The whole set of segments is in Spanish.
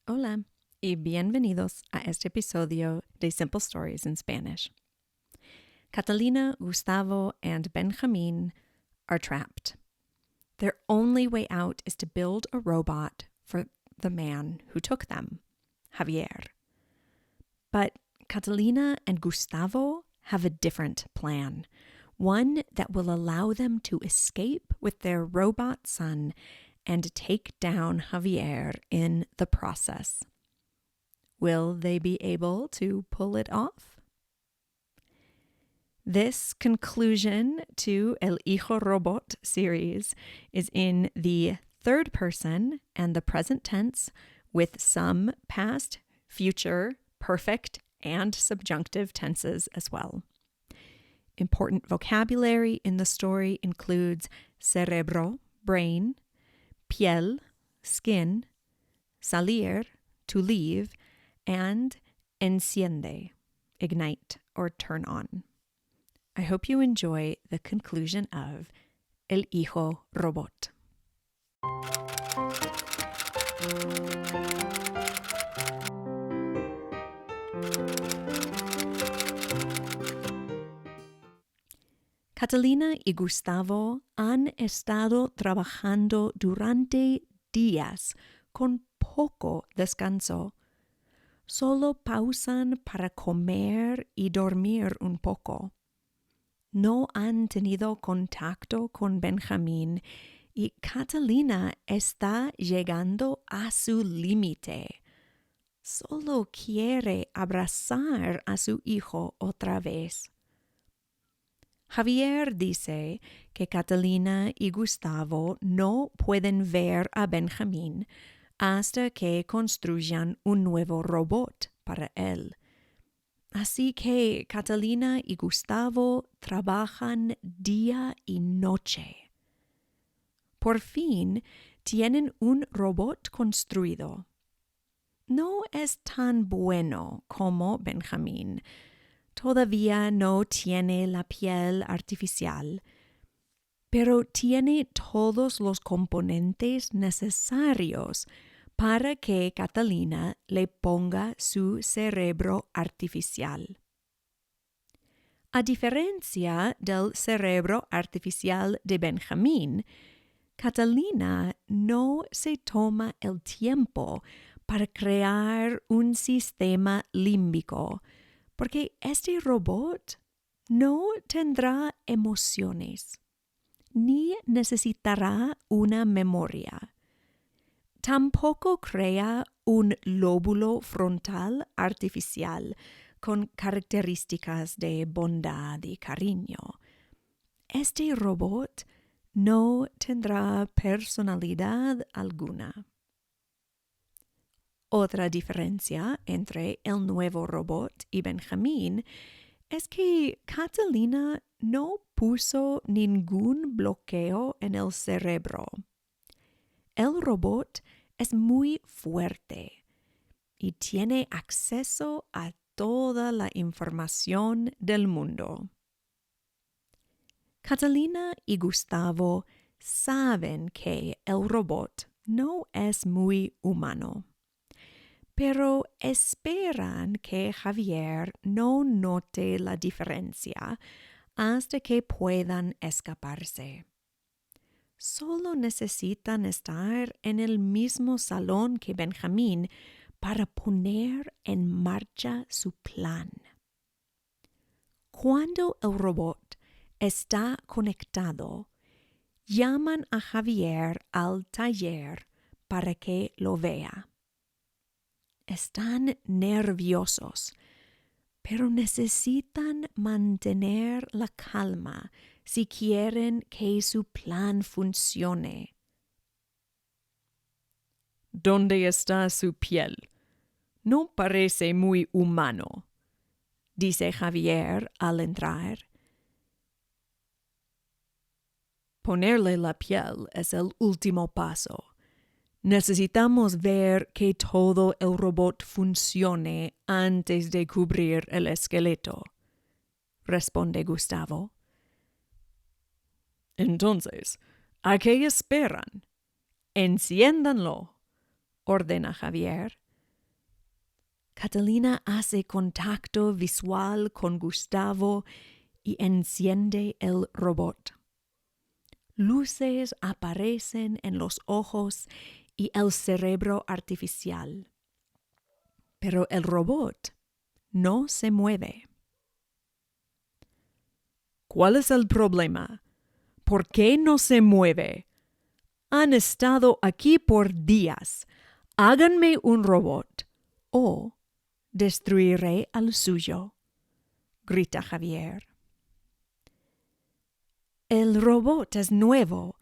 Hola y bienvenidos a este episodio de Simple Stories in Spanish. Catalina, Gustavo, and Benjamín are trapped. Their only way out is to build a robot for the man who took them, Javier. But Catalina and Gustavo have a different plan, one that will allow them to escape with their robot son and take down Javier in the process. Will they be able to pull it off? This conclusion to El Hijo Robot series is in the third person and the present tense with some past, future, perfect, and subjunctive tenses as well. Important vocabulary in the story includes cerebro, brain, piel, skin, salir, to leave, and enciende, ignite or turn on. I hope you enjoy the conclusion of El Hijo Robot. Catalina y Gustavo han estado trabajando durante días con poco descanso. Solo pausan para comer y dormir un poco. No han tenido contacto con Benjamín y Catalina está llegando a su límite. Solo quiere abrazar a su hijo otra vez. Javier dice que Catalina y Gustavo no pueden ver a Benjamín hasta que construyan un nuevo robot para él. Así que Catalina y Gustavo trabajan día y noche. Por fin tienen un robot construido. No es tan bueno como Benjamín. Todavía no tiene la piel artificial, pero tiene todos los componentes necesarios para que Catalina le ponga su cerebro artificial. A diferencia del cerebro artificial de Benjamín, Catalina no se toma el tiempo para crear un sistema límbico, porque este robot no tendrá emociones, ni necesitará una memoria. Tampoco crea un lóbulo frontal artificial con características de bondad y cariño. Este robot no tendrá personalidad alguna. Otra diferencia entre el nuevo robot y Benjamín es que Catalina no puso ningún bloqueo en el cerebro. El robot es muy fuerte y tiene acceso a toda la información del mundo. Catalina y Gustavo saben que el robot no es muy humano, pero esperan que Javier no note la diferencia hasta que puedan escaparse. Solo necesitan estar en el mismo salón que Benjamín para poner en marcha su plan. Cuando el robot está conectado, llaman a Javier al taller para que lo vea. Están nerviosos, pero necesitan mantener la calma si quieren que su plan funcione. ¿Dónde está su piel? No parece muy humano, dice Javier al entrar. Ponerle la piel es el último paso. Necesitamos ver que todo el robot funcione antes de cubrir el esqueleto, responde Gustavo. Entonces, ¿a qué esperan? Enciéndanlo, ordena Javier. Catalina hace contacto visual con Gustavo y enciende el robot. Luces aparecen en los ojos y el cerebro artificial. Pero el robot no se mueve. ¿Cuál es el problema? ¿Por qué no se mueve? Han estado aquí por días. Háganme un robot o destruiré al suyo, grita Javier. El robot es nuevo.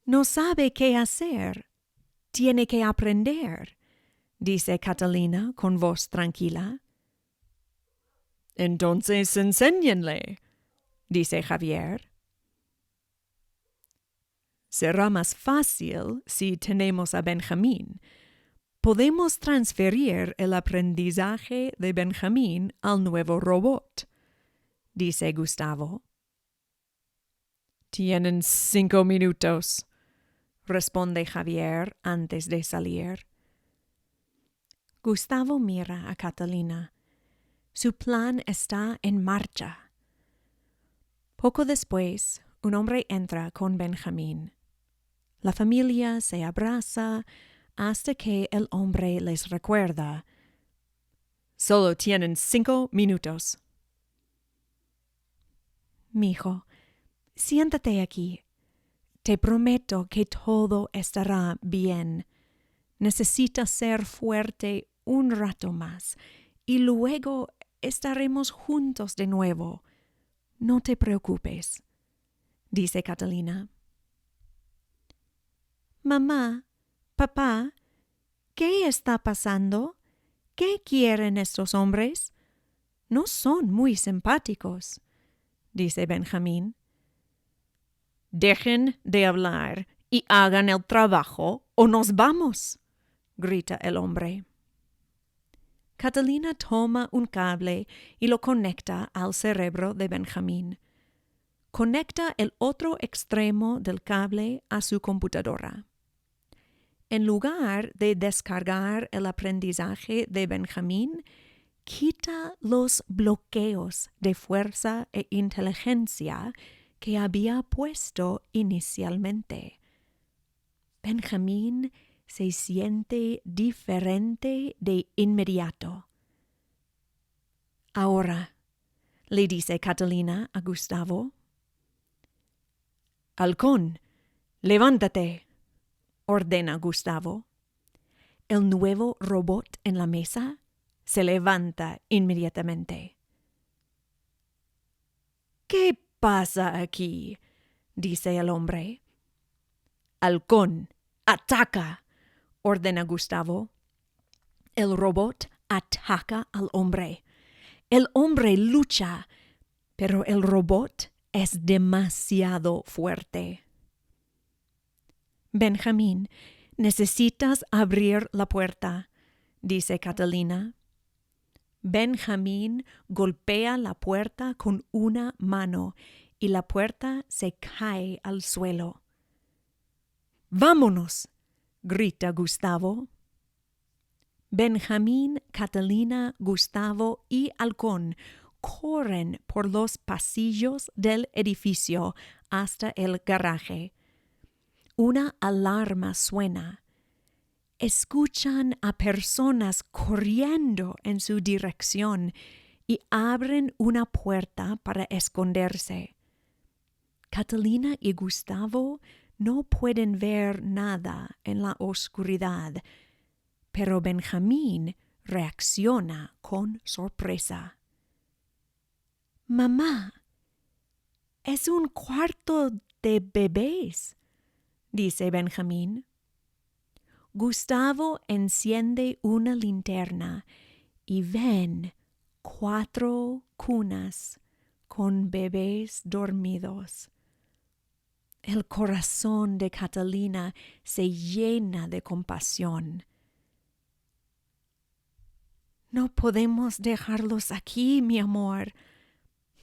No sabe qué hacer. Tiene que aprender, dice Catalina con voz tranquila. Entonces enséñenle, dice Javier. Será más fácil si tenemos a Benjamín. Podemos transferir el aprendizaje de Benjamín al nuevo robot, dice Gustavo. Tienen 5 minutos, responde Javier antes de salir. Gustavo mira a Catalina. Su plan está en marcha. Poco después, un hombre entra con Benjamín. La familia se abraza hasta que el hombre les recuerda. Solo tienen 5 minutos. Mijo, siéntate aquí. Te prometo que todo estará bien. Necesitas ser fuerte un rato más y luego estaremos juntos de nuevo. No te preocupes, dice Catalina. Mamá, papá, ¿qué está pasando? ¿Qué quieren estos hombres? No son muy simpáticos, dice Benjamín. Dejen de hablar y hagan el trabajo o nos vamos, grita el hombre. Catalina toma un cable y lo conecta al cerebro de Benjamín. Conecta el otro extremo del cable a su computadora. En lugar de descargar el aprendizaje de Benjamín, quita los bloqueos de fuerza e inteligencia que había puesto inicialmente. Benjamín se siente diferente de inmediato. Ahora, le dice Catalina a Gustavo. Halcón, levántate, ordena Gustavo. El nuevo robot en la mesa se levanta inmediatamente. ¿Qué pasa aquí? Dice el hombre. Halcón, ataca, ordena Gustavo. El robot ataca al hombre. El hombre lucha, pero el robot es demasiado fuerte. Benjamín, necesitas abrir la puerta, dice Catalina. Benjamín golpea la puerta con una mano y la puerta se cae al suelo. ¡Vámonos!, grita Gustavo. Benjamín, Catalina, Gustavo y Halcón corren por los pasillos del edificio hasta el garaje. Una alarma suena. Escuchan a personas corriendo en su dirección y abren una puerta para esconderse. Catalina y Gustavo no pueden ver nada en la oscuridad, pero Benjamín reacciona con sorpresa. Mamá, es un cuarto de bebés, dice Benjamín. Gustavo enciende una linterna y ven 4 cunas con bebés dormidos. El corazón de Catalina se llena de compasión. No podemos dejarlos aquí, mi amor.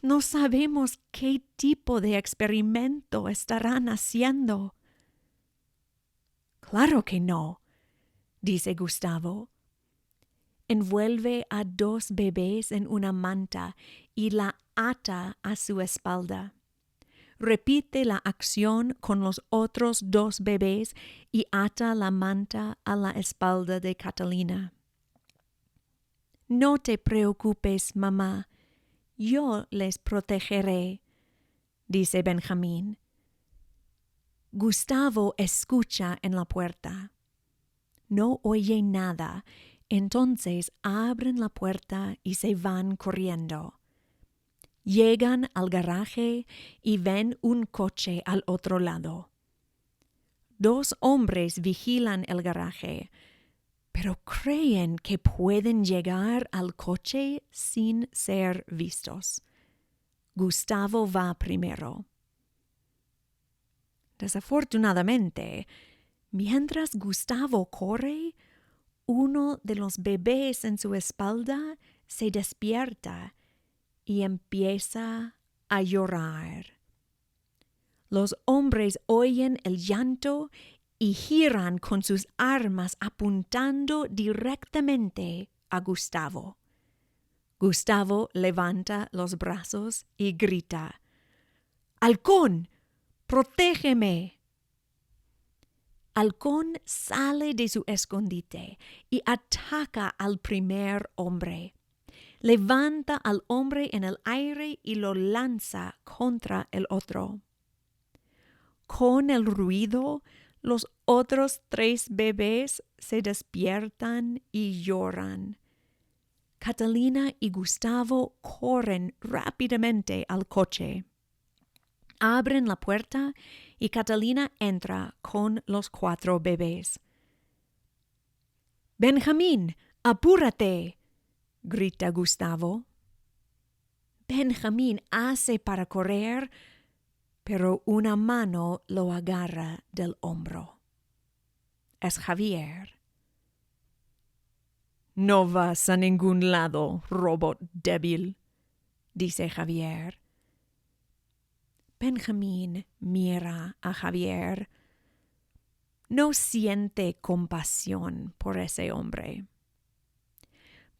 No sabemos qué tipo de experimento estarán haciendo. Claro que no, dice Gustavo. envuelve a 2 bebés en una manta y la ata a su espalda. Repite la acción con los otros 2 bebés y ata la manta a la espalda de Catalina. No te preocupes, mamá, yo les protegeré, dice Benjamín. Gustavo escucha en la puerta. No oye nada, entonces abren la puerta y se van corriendo. Llegan al garaje y ven un coche al otro lado. 2 hombres vigilan el garaje, pero creen que pueden llegar al coche sin ser vistos. Gustavo va primero. Desafortunadamente, mientras Gustavo corre, uno de los bebés en su espalda se despierta y empieza a llorar. Los hombres oyen el llanto y giran con sus armas apuntando directamente a Gustavo. Gustavo levanta los brazos y grita: ¡Halcón, protégeme! Halcón sale de su escondite y ataca al primer hombre. Levanta al hombre en el aire y lo lanza contra el otro. Con el ruido, los otros 3 bebés se despiertan y lloran. Catalina y Gustavo corren rápidamente al coche. Abren la puerta y Catalina entra con los 4 bebés. «Benjamín, apúrate», grita Gustavo. Benjamín hace para correr, pero una mano lo agarra del hombro. Es Javier. «No vas a ningún lado, robot débil», dice Javier. Benjamín mira a Javier. No siente compasión por ese hombre.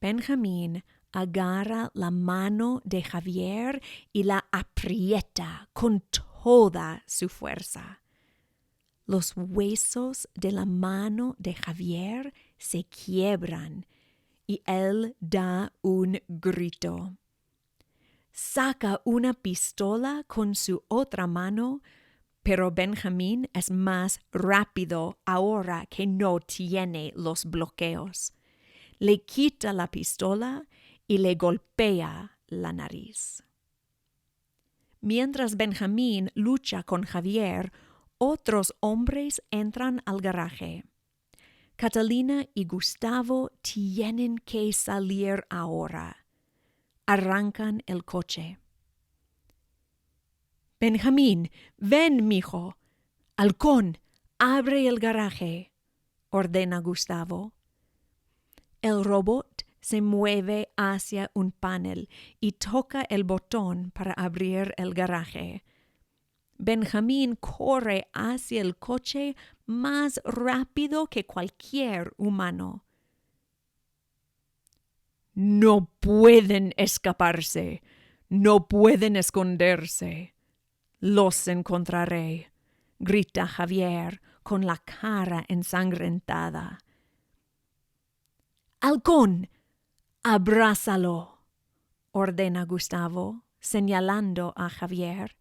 Benjamín agarra la mano de Javier y la aprieta con toda su fuerza. Los huesos de la mano de Javier se quiebran y él da un grito. Saca una pistola con su otra mano, pero Benjamín es más rápido ahora que no tiene los bloqueos. Le quita la pistola y le golpea la nariz. Mientras Benjamín lucha con Javier, otros hombres entran al garaje. Catalina y Gustavo tienen que salir ahora. Arrancan el coche. «Benjamín, ven, mijo. Halcón, abre el garaje», ordena Gustavo. El robot se mueve hacia un panel y toca el botón para abrir el garaje. Benjamín corre hacia el coche más rápido que cualquier humano. «No pueden escaparse, no pueden esconderse. Los encontraré», grita Javier con la cara ensangrentada. «Halcón, abrázalo», ordena Gustavo, señalando a Javier.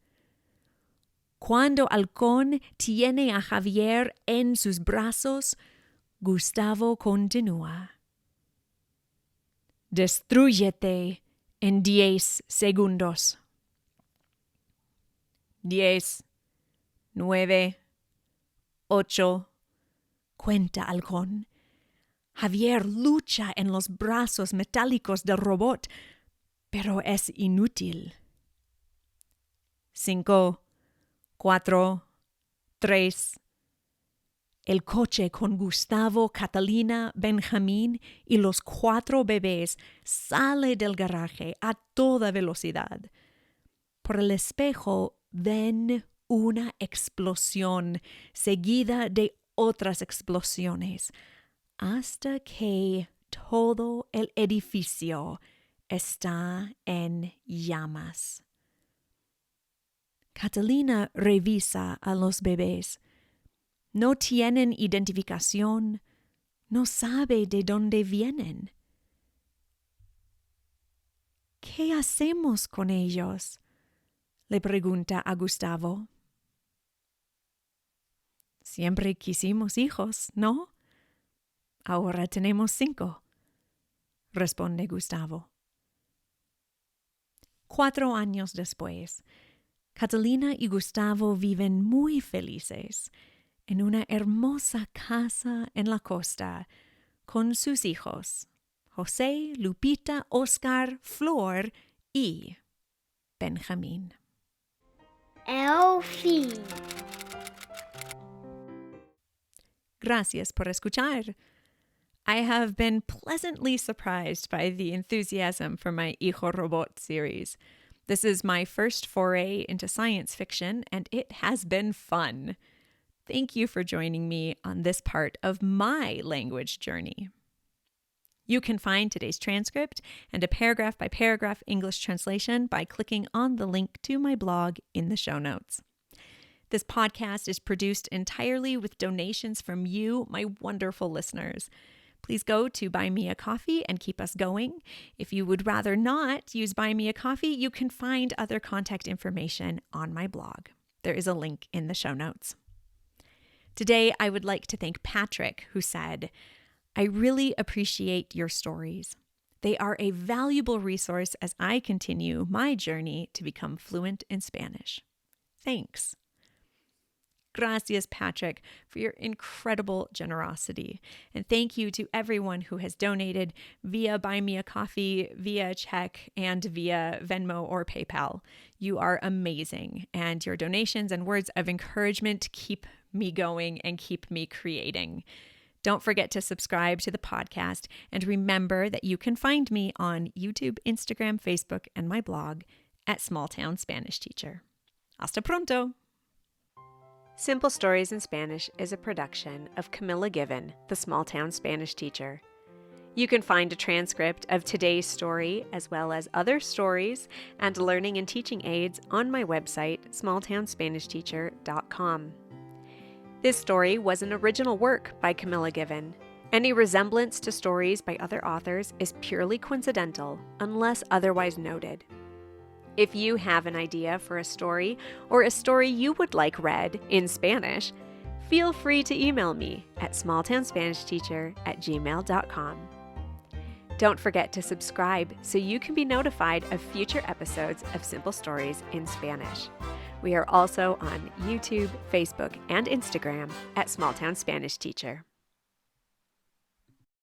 Cuando Halcón tiene a Javier en sus brazos, Gustavo continúa. «Destrúyete en 10 segundos». 10, 9, 8, cuenta Halcón. Javier lucha en los brazos metálicos del robot, pero es inútil. 5, 4, 3. El coche con Gustavo, Catalina, Benjamín y los 4 bebés sale del garaje a toda velocidad. Por el espejo ven una explosión seguida de otras explosiones, hasta que todo el edificio está en llamas. Catalina revisa a los bebés. No tienen identificación. No sabe de dónde vienen. ¿Qué hacemos con ellos?, le pregunta a Gustavo. Siempre quisimos hijos, ¿no? Ahora tenemos 5, responde Gustavo. 4 años después, Catalina y Gustavo viven muy felices en una hermosa casa en la costa con sus hijos, José, Lupita, Oscar, Flor y Benjamín. El fin. Gracias por escuchar. I have been pleasantly surprised by the enthusiasm for my Hijo Robot series. This is my first foray into science fiction, and it has been fun. Thank you for joining me on this part of my language journey. You can find today's transcript and a paragraph-by-paragraph English translation by clicking on the link to my blog in the show notes. This podcast is produced entirely with donations from you, my wonderful listeners. Please go to Buy Me a Coffee and keep us going. If you would rather not use Buy Me a Coffee, you can find other contact information on my blog. There is a link in the show notes. Today, I would like to thank Patrick, who said, "I really appreciate your stories. They are a valuable resource as I continue my journey to become fluent in Spanish." Thanks. Gracias, Patrick, for your incredible generosity. And thank you to everyone who has donated via Buy Me a Coffee, via check, and via Venmo or PayPal. You are amazing, and your donations and words of encouragement keep me going and keep me creating. Don't forget to subscribe to the podcast, and remember that you can find me on YouTube, Instagram, Facebook, and my blog at Small Town Spanish Teacher. Hasta pronto! Simple Stories in Spanish is a production of Camilla Given, the Small Town Spanish Teacher. You can find a transcript of today's story, as well as other stories and learning and teaching aids on my website, smalltownspanishteacher.com. This story was an original work by Camilla Given. Any resemblance to stories by other authors is purely coincidental, unless otherwise noted. If you have an idea for a story or a story you would like read in Spanish, feel free to email me at smalltownspanishteacher@gmail.com. Don't forget to subscribe so you can be notified of future episodes of Simple Stories in Spanish. We are also on YouTube, Facebook, and Instagram at Small Town Spanish Teacher.